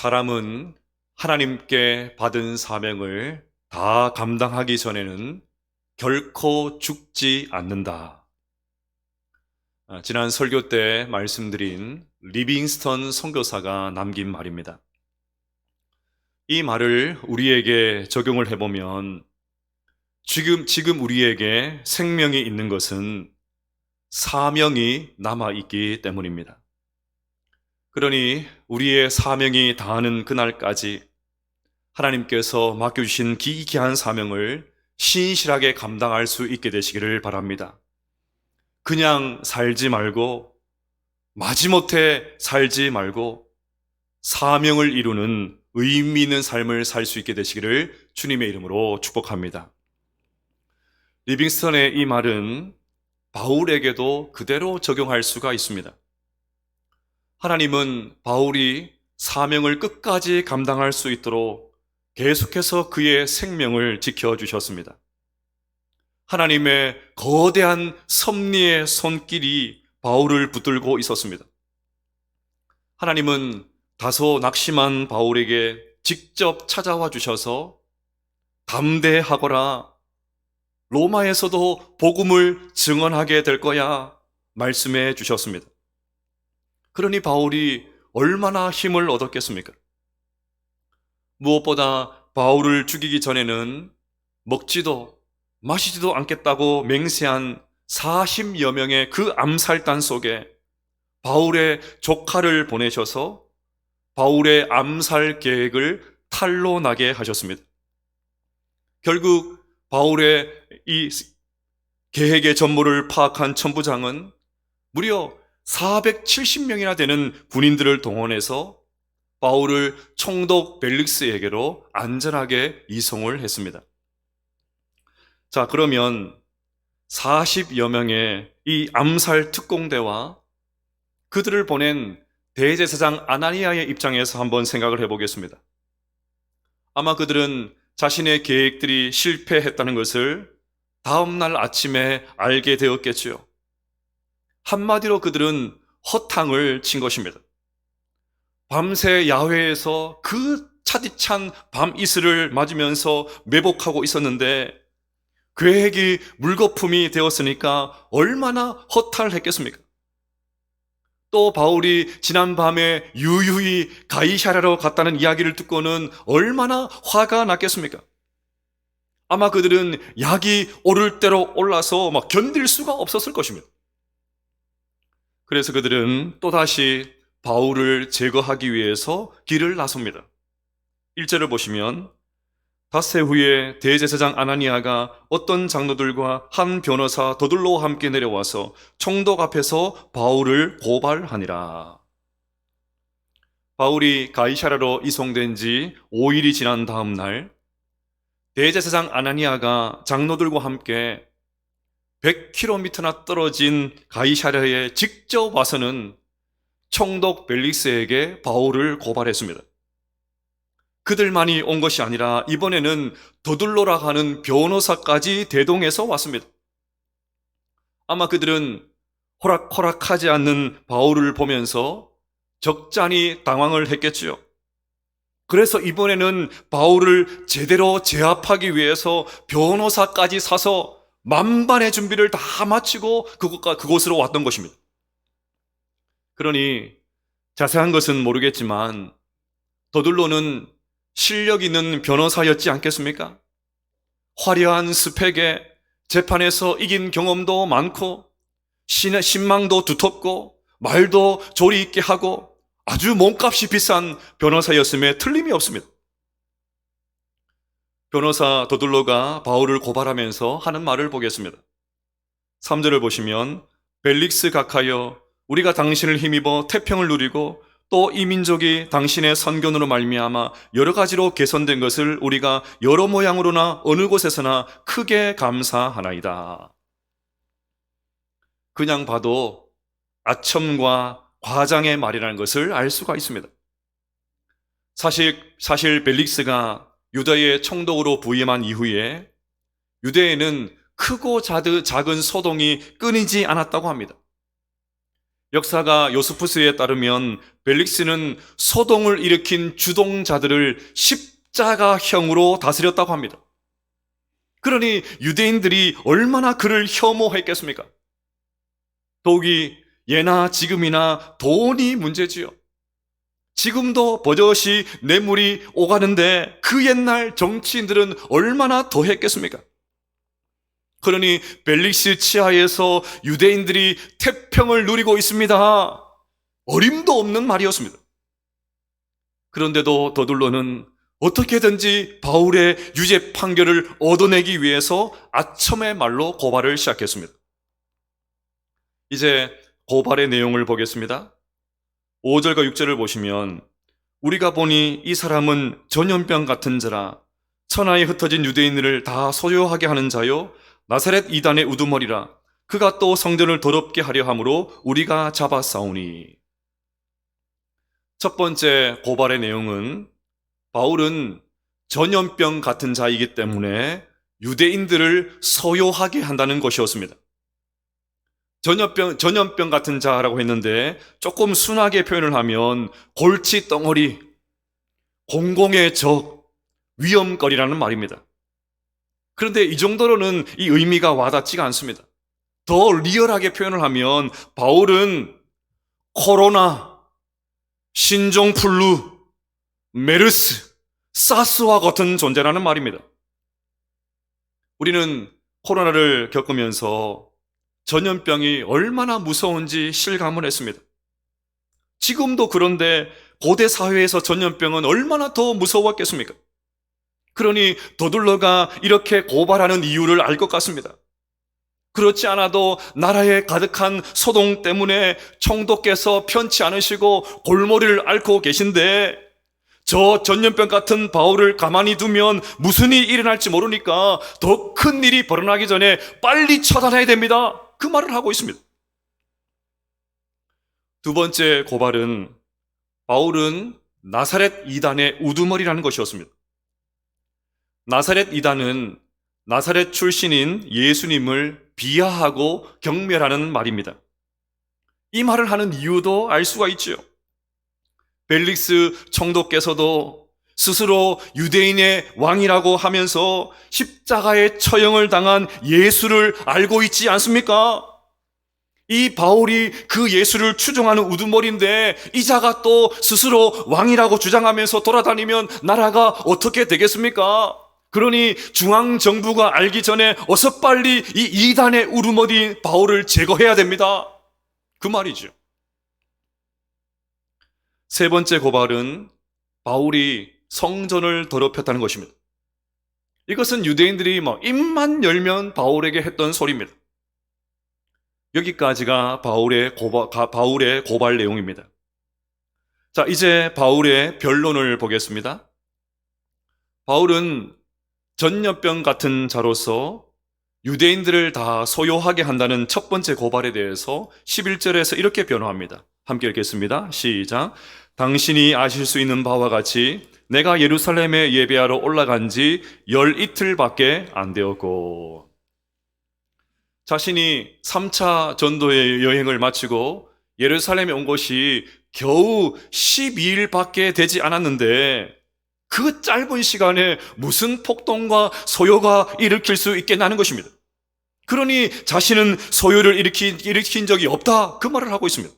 사람은 하나님께 받은 사명을 다 감당하기 전에는 결코 죽지 않는다. 지난 설교 때 말씀드린 리빙스턴 선교사가 남긴 말입니다. 이 말을 우리에게 적용을 해보면 지금 우리에게 생명이 있는 것은 사명이 남아있기 때문입니다. 그러니 우리의 사명이 다하는 그날까지 하나님께서 맡겨주신 기이한 사명을 신실하게 감당할 수 있게 되시기를 바랍니다. 그냥 살지 말고, 마지못해 살지 말고 사명을 이루는 의미 있는 삶을 살 수 있게 되시기를 주님의 이름으로 축복합니다. 리빙스턴의 이 말은 바울에게도 그대로 적용할 수가 있습니다. 하나님은 바울이 사명을 끝까지 감당할 수 있도록 계속해서 그의 생명을 지켜주셨습니다. 하나님의 거대한 섭리의 손길이 바울을 붙들고 있었습니다. 하나님은 다소 낙심한 바울에게 직접 찾아와 주셔서 담대하거라, 로마에서도 복음을 증언하게 될 거야 말씀해 주셨습니다. 그러니 바울이 얼마나 힘을 얻었겠습니까? 무엇보다 바울을 죽이기 전에는 먹지도 마시지도 않겠다고 맹세한 40여 명의 그 암살단 속에 바울의 조카를 보내셔서 바울의 암살 계획을 탄로나게 하셨습니다. 결국 바울의 이 계획의 전모를 파악한 천부장은 무려 470명이나 되는 군인들을 동원해서 바울을 총독 벨릭스에게로 안전하게 이송을 했습니다. 자, 그러면 40여 명의 이 암살 특공대와 그들을 보낸 대제사장 아나니아의 입장에서 한번 생각을 해보겠습니다. 아마 그들은 자신의 계획들이 실패했다는 것을 다음날 아침에 알게 되었겠지요. 한마디로 그들은 허탕을 친 것입니다. 밤새 야외에서 그 차디찬 밤 이슬을 맞으면서 매복하고 있었는데 계획이 물거품이 되었으니까 얼마나 허탈했겠습니까? 또 바울이 지난밤에 유유히 가이사랴로 갔다는 이야기를 듣고는 얼마나 화가 났겠습니까? 아마 그들은 약이 오를 대로 올라서 막 견딜 수가 없었을 것입니다. 그래서 그들은 또다시 바울을 제거하기 위해서 길을 나섭니다. 1절을 보시면 닷새 후에 대제사장 아나니아가 어떤 장로들과 한 변호사 더둘로와 함께 내려와서 총독 앞에서 바울을 고발하니라. 바울이 가이사랴로 이송된 지 5일이 지난 다음 날 대제사장 아나니아가 장로들과 함께 100km나 떨어진 가이사랴에 직접 와서는 총독 벨릭스에게 바울을 고발했습니다. 그들만이 온 것이 아니라 이번에는 더둘로라 하는 변호사까지 대동해서 왔습니다. 아마 그들은 호락호락하지 않는 바울을 보면서 적잖이 당황을 했겠지요. 그래서 이번에는 바울을 제대로 제압하기 위해서 변호사까지 사서 만반의 준비를 다 마치고 그곳으로 왔던 것입니다. 그러니 자세한 것은 모르겠지만 더둘로는 실력 있는 변호사였지 않겠습니까? 화려한 스펙에 재판에서 이긴 경험도 많고 신망도 두텁고 말도 조리 있게 하고 아주 몸값이 비싼 변호사였음에 틀림이 없습니다. 변호사 더둘로가 바울을 고발하면서 하는 말을 보겠습니다. 3절을 보시면 벨릭스 각하여 우리가 당신을 힘입어 태평을 누리고 또 이 민족이 당신의 선견으로 말미암아 여러 가지로 개선된 것을 우리가 여러 모양으로나 어느 곳에서나 크게 감사하나이다. 그냥 봐도 아첨과 과장의 말이라는 것을 알 수가 있습니다. 사실 벨릭스가 유다의 총독으로 부임한 이후에 유대에는 크고 작은 소동이 끊이지 않았다고 합니다. 역사가 요스푸스에 따르면 벨릭스는 소동을 일으킨 주동자들을 십자가형으로 다스렸다고 합니다. 그러니 유대인들이 얼마나 그를 혐오했겠습니까? 더욱이 예나 지금이나 돈이 문제지요. 지금도 버젓이 뇌물이 오가는데 그 옛날 정치인들은 얼마나 더 했겠습니까? 그러니 벨릭스 치하에서 유대인들이 태평을 누리고 있습니다. 어림도 없는 말이었습니다. 그런데도 더둘러는 어떻게든지 바울의 유죄 판결을 얻어내기 위해서 아첨의 말로 고발을 시작했습니다. 이제 고발의 내용을 보겠습니다. 5절과 6절을 보시면 우리가 보니 이 사람은 전염병 같은 자라 천하에 흩어진 유대인들을 다 소요하게 하는 자요 나사렛 이단의 우두머리라 그가 또 성전을 더럽게 하려 함으로 우리가 잡아싸우니. 첫 번째 고발의 내용은 바울은 전염병 같은 자이기 때문에 유대인들을 소요하게 한다는 것이었습니다. 전염병 같은 자라고 했는데 조금 순하게 표현을 하면 골치 덩어리, 공공의 적, 위험거리라는 말입니다. 그런데 이 정도로는 이 의미가 와닿지가 않습니다. 더 리얼하게 표현을 하면 바울은 코로나, 신종플루, 메르스, 사스와 같은 존재라는 말입니다. 우리는 코로나를 겪으면서 전염병이 얼마나 무서운지 실감을 했습니다. 지금도 그런데 고대 사회에서 전염병은 얼마나 더 무서웠겠습니까? 그러니 더둘러가 이렇게 고발하는 이유를 알 것 같습니다. 그렇지 않아도 나라에 가득한 소동 때문에 총독께서 편치 않으시고 골머리를 앓고 계신데 저 전염병 같은 바울을 가만히 두면 무슨 일이 일어날지 모르니까 더 큰 일이 벌어나기 전에 빨리 처단해야 됩니다. 그 말을 하고 있습니다. 두 번째 고발은 바울은 나사렛 이단의 우두머리라는 것이었습니다. 나사렛 이단은 나사렛 출신인 예수님을 비하하고 경멸하는 말입니다. 이 말을 하는 이유도 알 수가 있죠. 벨릭스 총독께서도 스스로 유대인의 왕이라고 하면서 십자가의 처형을 당한 예수를 알고 있지 않습니까? 이 바울이 그 예수를 추종하는 우두머리인데 이 자가 또 스스로 왕이라고 주장하면서 돌아다니면 나라가 어떻게 되겠습니까? 그러니 중앙정부가 알기 전에 어서 빨리 이 이단의 우두머리 바울을 제거해야 됩니다. 그 말이죠. 세 번째 고발은 바울이 성전을 더럽혔다는 것입니다. 이것은 유대인들이 입만 열면 바울에게 했던 소리입니다. 여기까지가 바울의 고발 내용입니다. 자, 이제 바울의 변론을 보겠습니다. 바울은 전염병 같은 자로서 유대인들을 다 소요하게 한다는 첫 번째 고발에 대해서 11절에서 이렇게 변호합니다. 함께 읽겠습니다. 시작. 당신이 아실 수 있는 바와 같이 내가 예루살렘에 예배하러 올라간 지 12틀밖에 안 되었고, 자신이 3차 전도의 여행을 마치고 예루살렘에 온 것이 겨우 12일밖에 되지 않았는데 그 짧은 시간에 무슨 폭동과 소요가 일으킬 수 있겠냐는 것입니다. 그러니 자신은 소요를 일으킨 적이 없다, 그 말을 하고 있습니다.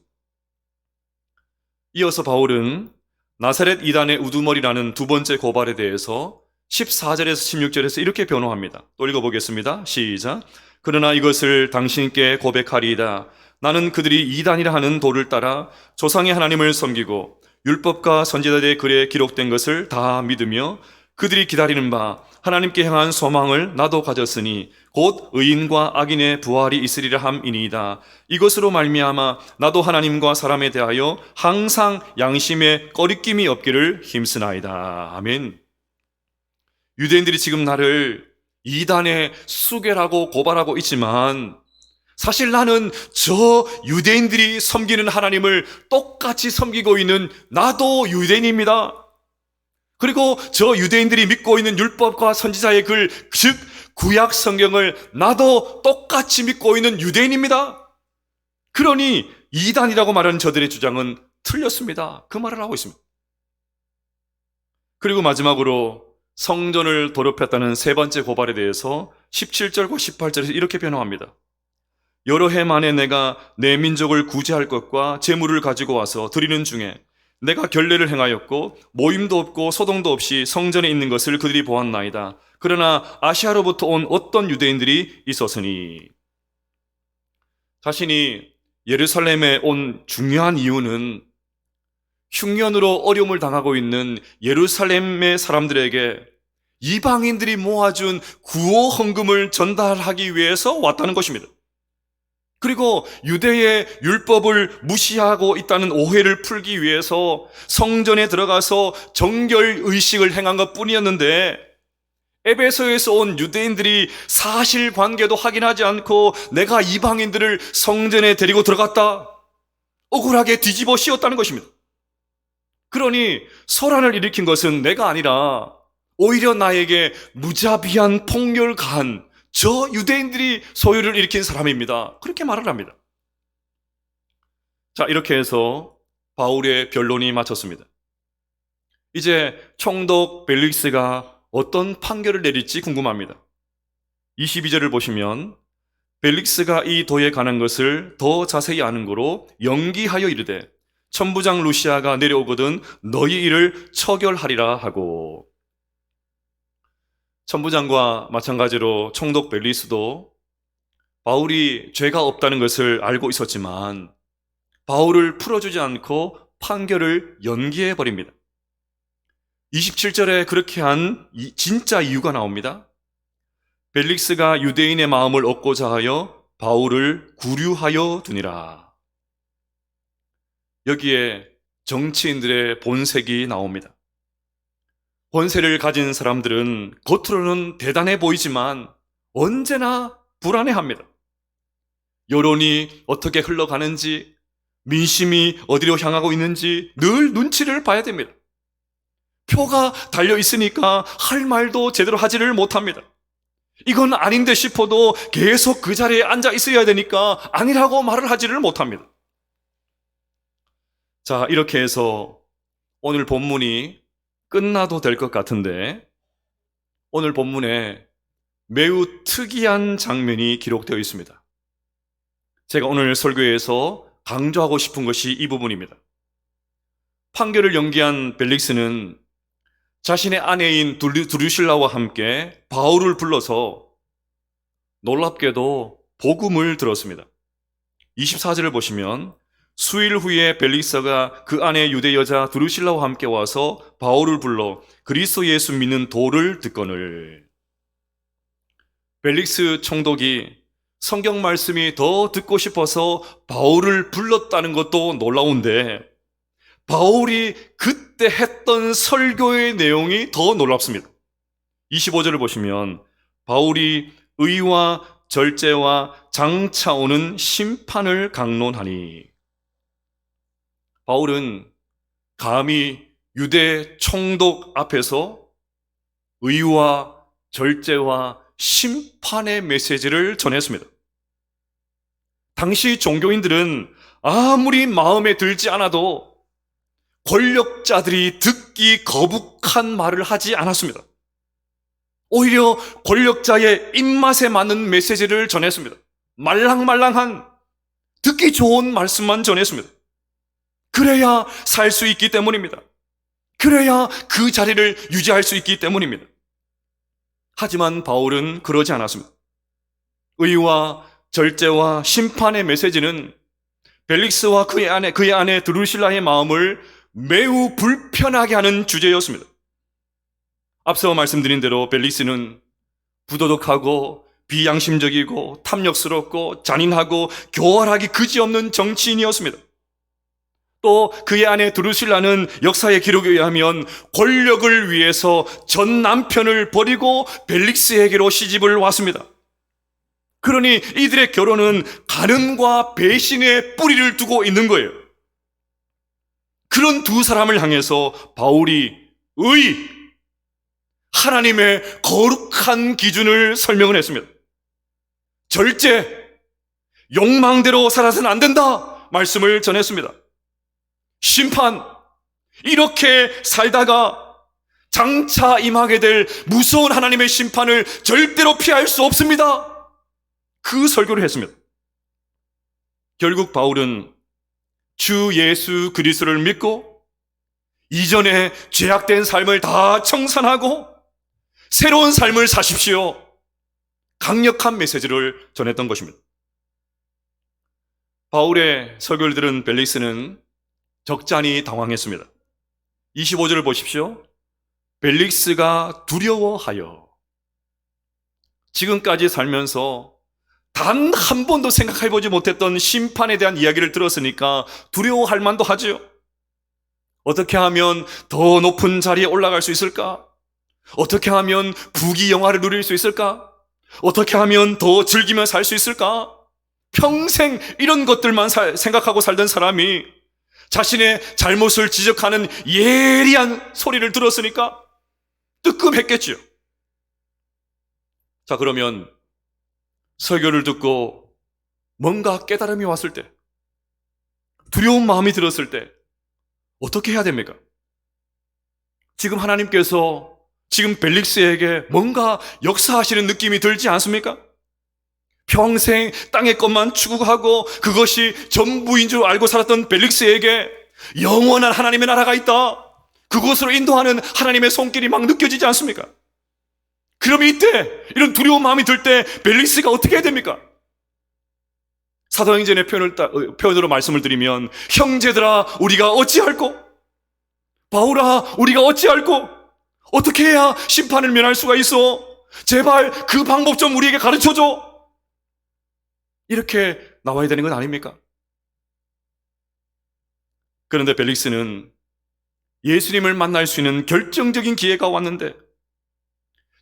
이어서 바울은 나사렛 이단의 우두머리라는 두 번째 고발에 대해서 14절에서 16절에서 이렇게 변호합니다. 또 읽어보겠습니다. 시작. 그러나 이것을 당신께 고백하리이다. 나는 그들이 이단이라 하는 도를 따라 조상의 하나님을 섬기고 율법과 선지자들의 글에 기록된 것을 다 믿으며 그들이 기다리는 바 하나님께 향한 소망을 나도 가졌으니 곧 의인과 악인의 부활이 있으리라 함이니이다. 이것으로 말미암아 나도 하나님과 사람에 대하여 항상 양심에 꺼리낌이 없기를 힘쓰나이다. 아멘. 유대인들이 지금 나를 이단의 수괴라고 고발하고 있지만 사실 나는 저 유대인들이 섬기는 하나님을 똑같이 섬기고 있는 나도 유대인입니다. 그리고 저 유대인들이 믿고 있는 율법과 선지자의 글, 즉 구약 성경을 나도 똑같이 믿고 있는 유대인입니다. 그러니 이단이라고 말하는 저들의 주장은 틀렸습니다. 그 말을 하고 있습니다. 그리고 마지막으로 성전을 더럽혔다는 세 번째 고발에 대해서 17절과 18절에서 이렇게 변호합니다. 여러 해 만에 내가 내 민족을 구제할 것과 재물을 가지고 와서 드리는 중에 내가 결례를 행하였고 모임도 없고 소동도 없이 성전에 있는 것을 그들이 보았나이다. 그러나 아시아로부터 온 어떤 유대인들이 있었으니. 자신이 예루살렘에 온 중요한 이유는 흉년으로 어려움을 당하고 있는 예루살렘의 사람들에게 이방인들이 모아준 구호 헌금을 전달하기 위해서 왔다는 것입니다. 그리고 유대의 율법을 무시하고 있다는 오해를 풀기 위해서 성전에 들어가서 정결 의식을 행한 것 뿐이었는데, 에베소에서 온 유대인들이 사실관계도 확인하지 않고 내가 이방인들을 성전에 데리고 들어갔다, 억울하게 뒤집어 씌웠다는 것입니다. 그러니 소란을 일으킨 것은 내가 아니라 오히려 나에게 무자비한 폭력을 가한 저 유대인들이 소요를 일으킨 사람입니다. 그렇게 말을 합니다. 자, 이렇게 해서 바울의 변론이 마쳤습니다. 이제 총독 벨릭스가 어떤 판결을 내릴지 궁금합니다. 22절을 보시면 벨릭스가 이 도에 관한 것을 더 자세히 아는 거로 연기하여 이르되 천부장 루시아가 내려오거든 너희 일을 처결하리라 하고. 천부장과 마찬가지로 총독 벨리스도 바울이 죄가 없다는 것을 알고 있었지만 바울을 풀어주지 않고 판결을 연기해 버립니다. 27절에 그렇게 한 진짜 이유가 나옵니다. 벨릭스가 유대인의 마음을 얻고자 하여 바울을 구류하여 두니라. 여기에 정치인들의 본색이 나옵니다. 권세를 가진 사람들은 겉으로는 대단해 보이지만 언제나 불안해합니다. 여론이 어떻게 흘러가는지, 민심이 어디로 향하고 있는지 늘 눈치를 봐야 됩니다. 표가 달려 있으니까 할 말도 제대로 하지를 못합니다. 이건 아닌데 싶어도 계속 그 자리에 앉아 있어야 되니까 아니라고 말을 하지를 못합니다. 자, 이렇게 해서 오늘 본문이 끝나도 될 것 같은데, 오늘 본문에 매우 특이한 장면이 기록되어 있습니다. 제가 오늘 설교에서 강조하고 싶은 것이 이 부분입니다. 판결을 연기한 벨릭스는 자신의 아내인 드루실라와 함께 바울을 불러서 놀랍게도 복음을 들었습니다. 24절을 보시면 수일 후에 벨릭스가 그 아내 유대 여자 드루실라와 함께 와서 바울을 불러 그리스도 예수 믿는 도를 듣거늘. 벨릭스 총독이 성경 말씀이 더 듣고 싶어서 바울을 불렀다는 것도 놀라운데, 바울이 그때 했던 설교의 내용이 더 놀랍습니다. 25절을 보시면 바울이 의와 절제와 장차 오는 심판을 강론하니. 바울은 감히 유대 총독 앞에서 의와 절제와 심판의 메시지를 전했습니다. 당시 종교인들은 아무리 마음에 들지 않아도 권력자들이 듣기 거북한 말을 하지 않았습니다. 오히려 권력자의 입맛에 맞는 메시지를 전했습니다. 말랑말랑한 듣기 좋은 말씀만 전했습니다. 그래야 살 수 있기 때문입니다. 그래야 그 자리를 유지할 수 있기 때문입니다. 하지만 바울은 그러지 않았습니다. 의와 절제와 심판의 메시지는 벨릭스와 그의 아내 드루실라의 마음을 매우 불편하게 하는 주제였습니다. 앞서 말씀드린 대로 벨릭스는 부도덕하고 비양심적이고 탐욕스럽고 잔인하고 교활하기 그지없는 정치인이었습니다. 또 그의 아내 드루실라는 역사의 기록에 의하면 권력을 위해서 전 남편을 버리고 벨릭스에게로 시집을 왔습니다. 그러니 이들의 결혼은 간음과 배신의 뿌리를 두고 있는 거예요. 그런 두 사람을 향해서 바울이 하나님의 거룩한 기준을 설명을 했습니다. 절제, 욕망대로 살아서는 안 된다. 말씀을 전했습니다. 심판, 이렇게 살다가 장차 임하게 될 무서운 하나님의 심판을 절대로 피할 수 없습니다. 그 설교를 했습니다. 결국 바울은 주 예수 그리스도를 믿고 이전에 죄악된 삶을 다 청산하고 새로운 삶을 사십시오. 강력한 메시지를 전했던 것입니다. 바울의 설교를 들은 벨릭스는 적잖이 당황했습니다. 25절을 보십시오. 벨릭스가 두려워하여. 지금까지 살면서 단 한 번도 생각해보지 못했던 심판에 대한 이야기를 들었으니까 두려워할 만도 하지요. 어떻게 하면 더 높은 자리에 올라갈 수 있을까? 어떻게 하면 부귀영화를 누릴 수 있을까? 어떻게 하면 더 즐기며 살 수 있을까? 평생 이런 것들만 생각하고 살던 사람이 자신의 잘못을 지적하는 예리한 소리를 들었으니까 뜨끔했겠지요. 자, 그러면 설교를 듣고 뭔가 깨달음이 왔을 때, 두려운 마음이 들었을 때 어떻게 해야 됩니까? 지금 하나님께서 지금 벨릭스에게 뭔가 역사하시는 느낌이 들지 않습니까? 평생 땅의 것만 추구하고 그것이 전부인 줄 알고 살았던 벨릭스에게 영원한 하나님의 나라가 있다. 그곳으로 인도하는 하나님의 손길이 막 느껴지지 않습니까? 그러면 이때 이런 두려운 마음이 들 때 벨릭스가 어떻게 해야 됩니까? 사도행전의 표현으로 말씀을 드리면 형제들아 우리가 어찌할꼬? 바울아 우리가 어찌할꼬? 어떻게 해야 심판을 면할 수가 있어? 제발 그 방법 좀 우리에게 가르쳐줘. 이렇게 나와야 되는 건 아닙니까? 그런데 벨릭스는 예수님을 만날 수 있는 결정적인 기회가 왔는데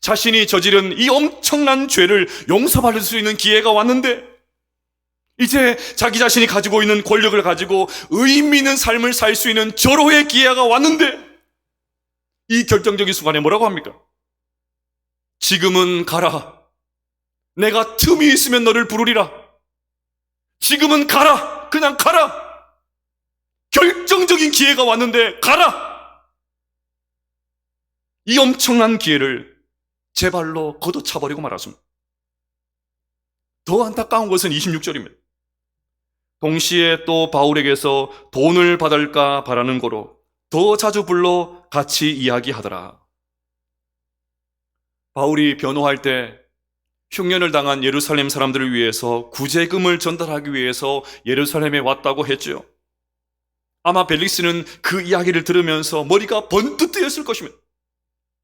자신이 저지른 이 엄청난 죄를 용서받을 수 있는 기회가 왔는데 이제 자기 자신이 가지고 있는 권력을 가지고 의미 있는 삶을 살 수 있는 절호의 기회가 왔는데 이 결정적인 순간에 뭐라고 합니까? 지금은 가라. 내가 틈이 있으면 너를 부르리라. 지금은 가라. 그냥 가라. 결정적인 기회가 왔는데 가라. 이 엄청난 기회를 제 발로 걷어차버리고 말았습니다. 더 안타까운 것은 26절입니다. 동시에 또 바울에게서 돈을 받을까 바라는 거로 더 자주 불러 같이 이야기하더라. 바울이 변호할 때 흉년을 당한 예루살렘 사람들을 위해서 구제금을 전달하기 위해서 예루살렘에 왔다고 했죠. 아마 벨릭스는 그 이야기를 들으면서 머리가 번뜩 뜨였을 것입니다.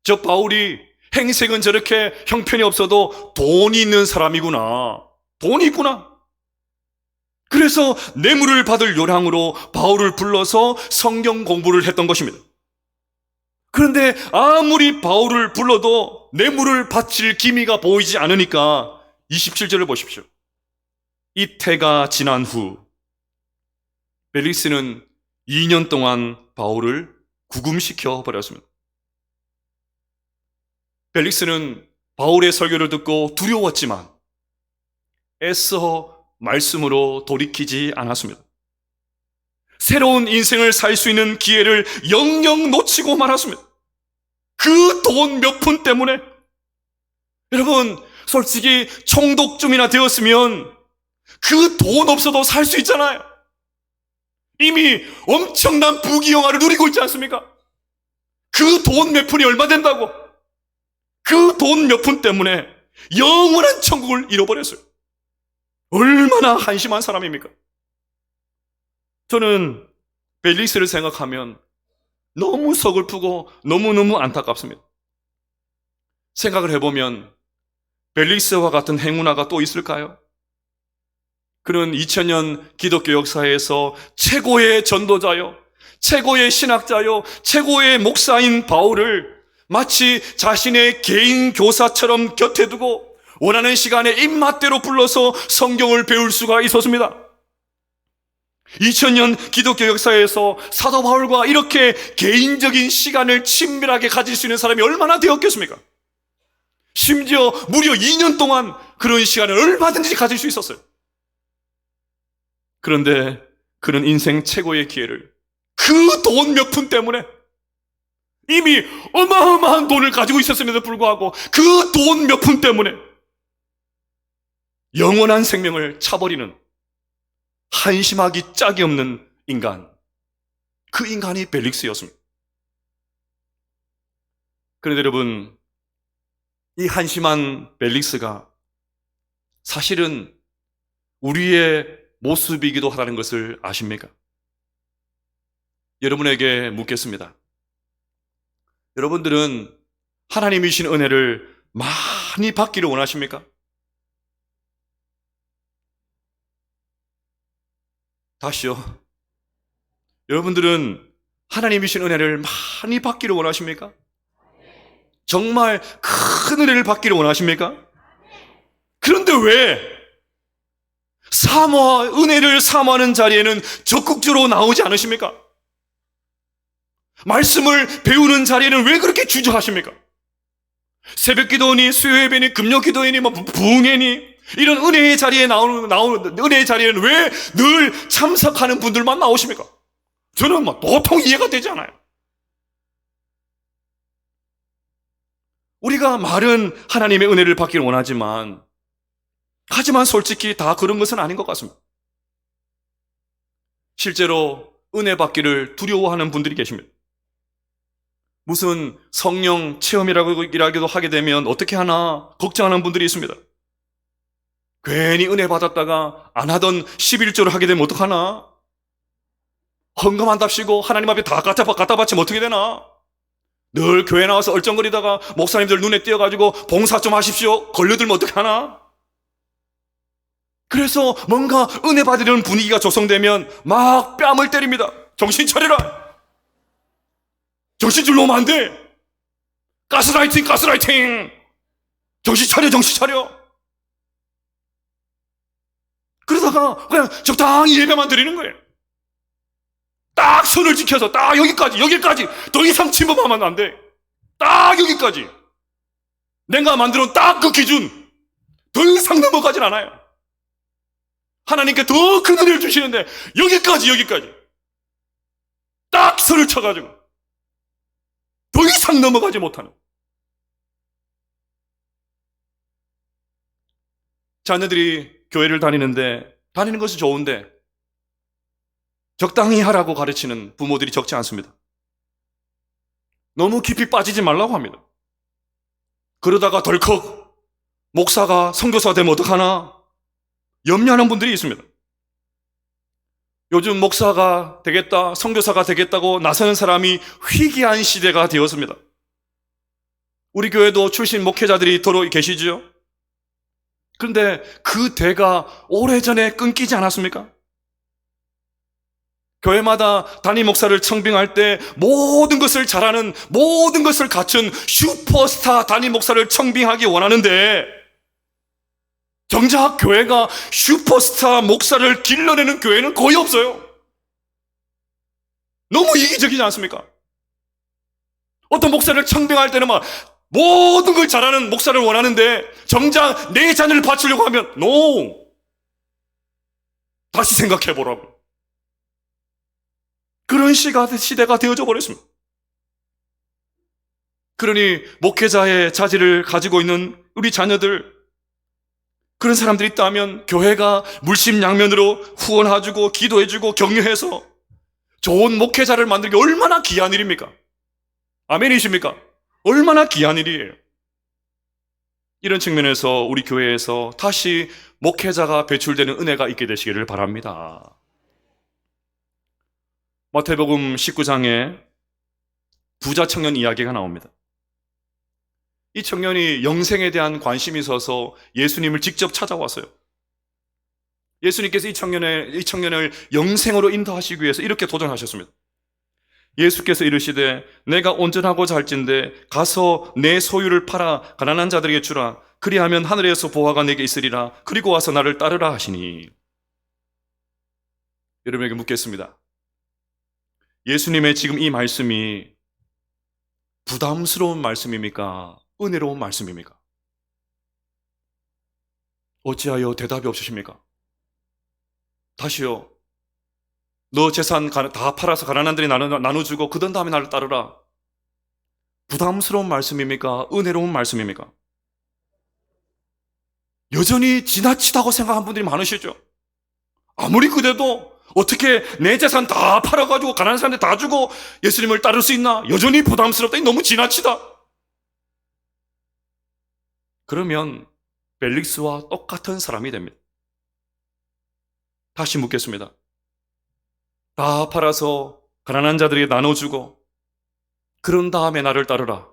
저 바울이 행색은 저렇게 형편이 없어도 돈이 있는 사람이구나. 돈이 있구나. 그래서 뇌물을 받을 요량으로 바울을 불러서 성경 공부를 했던 것입니다. 그런데 아무리 바울을 불러도 뇌물을 바칠 기미가 보이지 않으니까 27절을 보십시오. 이태가 지난 후 벨릭스는 2년 동안 바울을 구금시켜 버렸습니다. 벨릭스는 바울의 설교를 듣고 두려웠지만 애써 말씀으로 돌이키지 않았습니다. 새로운 인생을 살 수 있는 기회를 영영 놓치고 말았습니다. 그 돈 몇 푼 때문에. 여러분, 솔직히 총독쯤이나 되었으면 그 돈 없어도 살 수 있잖아요. 이미 엄청난 부귀영화를 누리고 있지 않습니까? 그 돈 몇 푼이 얼마 된다고? 그 돈 몇 푼 때문에 영원한 천국을 잃어버렸어요. 얼마나 한심한 사람입니까? 저는 벨릭스를 생각하면 너무 서글프고 너무너무 안타깝습니다. 생각을 해보면 벨릭스와 같은 행운아가 또 있을까요? 그는 2000년 기독교 역사에서 최고의 전도자요, 최고의 신학자요, 최고의 목사인 바울을 마치 자신의 개인 교사처럼 곁에 두고 원하는 시간에 입맛대로 불러서 성경을 배울 수가 있었습니다. 2000년 기독교 역사에서 사도 바울과 이렇게 개인적인 시간을 친밀하게 가질 수 있는 사람이 얼마나 되었겠습니까? 심지어 무려 2년 동안 그런 시간을 얼마든지 가질 수 있었어요. 그런데 그는 인생 최고의 기회를 그 돈 몇 푼 때문에 이미 어마어마한 돈을 가지고 있었음에도 불구하고 그 돈 몇 푼 때문에 영원한 생명을 차버리는 한심하기 짝이 없는 인간. 그 인간이 벨릭스였습니다. 그런데 여러분, 이 한심한 벨릭스가 사실은 우리의 모습이기도 하다는 것을 아십니까? 여러분에게 묻겠습니다. 여러분들은 하나님이 주신 은혜를 많이 받기를 원하십니까? 다시요. 여러분들은 하나님이 주신 은혜를 많이 받기를 원하십니까? 정말 큰 은혜를 받기를 원하십니까? 그런데 왜 은혜를 사모하는 자리에는 적극적으로 나오지 않으십니까? 말씀을 배우는 자리에는 왜 그렇게 주저하십니까? 새벽 기도니, 수요 예배니, 금요 기도니, 부흥회니, 이런 은혜의 자리에 나오는 은혜의 자리에는 왜 늘 참석하는 분들만 나오십니까? 저는 도통 이해가 되지 않아요. 우리가 말은 하나님의 은혜를 받기를 원하지만, 하지만 솔직히 다 그런 것은 아닌 것 같습니다. 실제로 은혜 받기를 두려워하는 분들이 계십니다. 무슨 성령 체험이라고도 하게 되면 어떻게 하나 걱정하는 분들이 있습니다. 괜히 은혜 받았다가 안 하던 11조를 하게 되면 어떡하나? 헌금한답시고 하나님 앞에 다 갖다 바치면 어떻게 되나? 늘 교회 나와서 얼쩡거리다가 목사님들 눈에 띄어가지고 봉사 좀 하십시오. 걸려들면 어떡하나? 그래서 뭔가 은혜 받으려는 분위기가 조성되면 막 뺨을 때립니다. 정신 차려라. 정신 줄 놓으면 안 돼. 가스라이팅. 정신 차려. 그러다가 그냥 적당히 예배만 드리는 거예요. 딱 선을 지켜서 딱 여기까지 더 이상 침범하면 안 돼. 딱 여기까지 내가 만들어온 딱 그 기준, 더 이상 넘어가진 않아요. 하나님께 더 큰 은혜를 주시는데 여기까지 딱 선을 쳐가지고 더 이상 넘어가지 못하는 자녀들이 교회를 다니는 것이 좋은데 적당히 하라고 가르치는 부모들이 적지 않습니다. 너무 깊이 빠지지 말라고 합니다. 그러다가 덜컥 목사가 선교사가 되면 어떡하나 염려하는 분들이 있습니다. 요즘 목사가 되겠다, 선교사가 되겠다고 나서는 사람이 희귀한 시대가 되었습니다. 우리 교회도 출신 목회자들이 더러 계시죠? 그런데 그 대가 오래전에 끊기지 않았습니까? 교회마다 담임 목사를 청빙할 때 모든 것을 잘하는, 모든 것을 갖춘 슈퍼스타 담임 목사를 청빙하기 원하는데 정작 교회가 슈퍼스타 목사를 길러내는 교회는 거의 없어요. 너무 이기적이지 않습니까? 어떤 목사를 청빙할 때는 막 모든 걸 잘하는 목사를 원하는데 정작 내 자녀를 바치려고 하면 NO! 다시 생각해보라고. 그런 시대가 되어져 버렸습니다. 그러니 목회자의 자질을 가지고 있는 우리 자녀들, 그런 사람들이 있다면 교회가 물심양면으로 후원해주고 기도해주고 격려해서 좋은 목회자를 만들기 얼마나 귀한 일입니까? 아멘이십니까? 얼마나 귀한 일이에요. 이런 측면에서 우리 교회에서 다시 목회자가 배출되는 은혜가 있게 되시기를 바랍니다. 마태복음 19장에 부자 청년 이야기가 나옵니다. 이 청년이 영생에 대한 관심이 있어서 예수님을 직접 찾아왔어요. 예수님께서 이 청년을 영생으로 인도하시기 위해서 이렇게 도전하셨습니다. 예수께서 이르시되 내가 온전하고자 할진대 가서 내 소유를 팔아 가난한 자들에게 주라. 그리하면 하늘에서 보화가 내게 있으리라. 그리고 와서 나를 따르라 하시니. 여러분에게 묻겠습니다. 예수님의 지금 이 말씀이 부담스러운 말씀입니까? 은혜로운 말씀입니까? 어찌하여 대답이 없으십니까? 다시요. 너 재산 다 팔아서 가난한들이 나눠주고 그런 다음에 나를 따르라. 부담스러운 말씀입니까? 은혜로운 말씀입니까? 여전히 지나치다고 생각한 분들이 많으시죠? 아무리 그래도 어떻게 내 재산 다 팔아가지고 가난한 사람한테 다 주고 예수님을 따를 수 있나? 여전히 부담스럽다. 너무 지나치다. 그러면 벨릭스와 똑같은 사람이 됩니다. 다시 묻겠습니다. 다 팔아서 가난한 자들에게 나눠주고 그런 다음에 나를 따르라.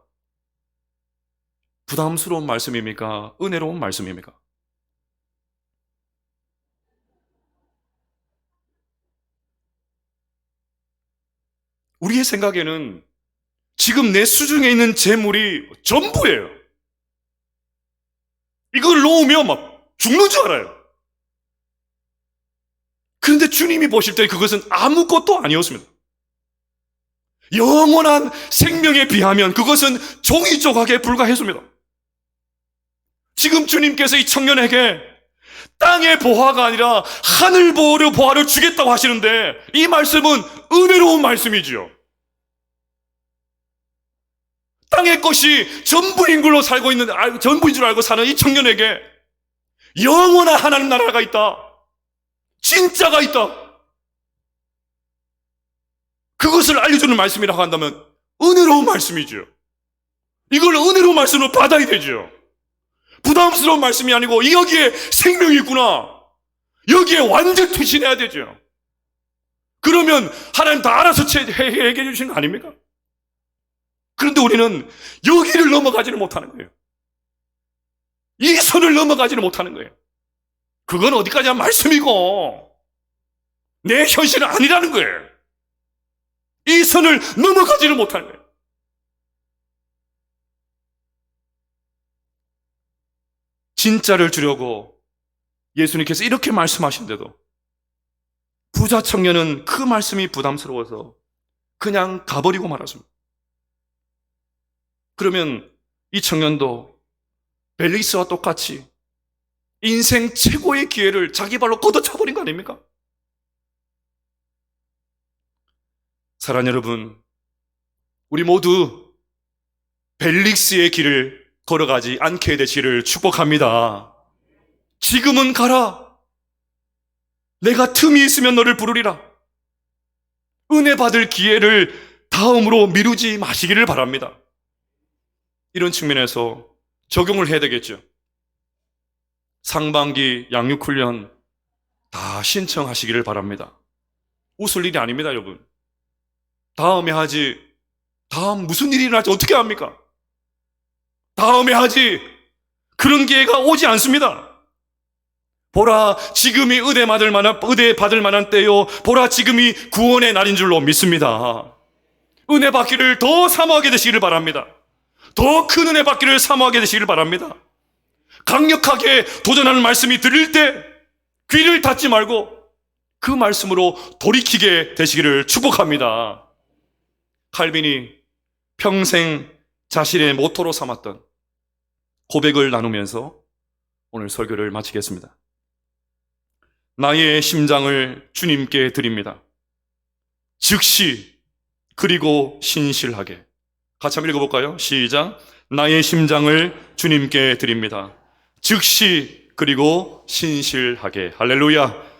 부담스러운 말씀입니까? 은혜로운 말씀입니까? 우리의 생각에는 지금 내 수중에 있는 재물이 전부예요. 이걸 놓으면 막 죽는 줄 알아요. 그런데 주님이 보실 때 그것은 아무것도 아니었습니다. 영원한 생명에 비하면 그것은 종이 조각에 불과했습니다. 지금 주님께서 이 청년에게 땅의 보화가 아니라 하늘 보화를 주겠다고 하시는데 이 말씀은 은혜로운 말씀이지요. 땅의 것이 전부인 걸로 살고 있는, 전부인 줄 알고 사는 이 청년에게 영원한 하나님 나라가 있다. 진짜가 있다. 그것을 알려주는 말씀이라고 한다면 은혜로운 말씀이죠. 이걸 은혜로운 말씀으로 받아야 되죠. 부담스러운 말씀이 아니고 여기에 생명이 있구나. 여기에 완전 투신해야 되죠. 그러면 하나님 다 알아서 해결해 주시는 거 아닙니까? 그런데 우리는 여기를 넘어가지는 못하는 거예요. 이 선을 넘어가지는 못하는 거예요. 그건 어디까지나 말씀이고 내 현실은 아니라는 거예요. 이 선을 넘어가지는 못하는 거예요. 진짜를 주려고 예수님께서 이렇게 말씀하신데도 부자 청년은 그 말씀이 부담스러워서 그냥 가버리고 말았습니다. 그러면 이 청년도 벨릭스와 똑같이 인생 최고의 기회를 자기 발로 걷어차버린 거 아닙니까? 사랑하는 여러분, 우리 모두 벨릭스의 길을 걸어가지 않게 되시기를 축복합니다. 지금은 가라. 내가 틈이 있으면 너를 부르리라. 은혜 받을 기회를 다음으로 미루지 마시기를 바랍니다. 이런 측면에서 적용을 해야 되겠죠. 상반기 양육훈련 다 신청하시기를 바랍니다. 웃을 일이 아닙니다, 여러분. 다음에 하지. 다음 무슨 일이 일어날지 어떻게 합니까? 다음에 하지. 그런 기회가 오지 않습니다. 보라, 지금이 은혜 받을 만한 때요. 보라, 지금이 구원의 날인 줄로 믿습니다. 은혜 받기를 더 사모하게 되시기를 바랍니다. 더 큰 은혜 받기를 사모하게 되시기를 바랍니다. 강력하게 도전하는 말씀이 들릴 때 귀를 닫지 말고 그 말씀으로 돌이키게 되시기를 축복합니다. 칼빈이 평생 자신의 모토로 삼았던 고백을 나누면서 오늘 설교를 마치겠습니다. 나의 심장을 주님께 드립니다. 즉시 그리고 신실하게. 같이 한번 읽어볼까요? 시작. 나의 심장을 주님께 드립니다. 즉시 그리고 신실하게. 할렐루야.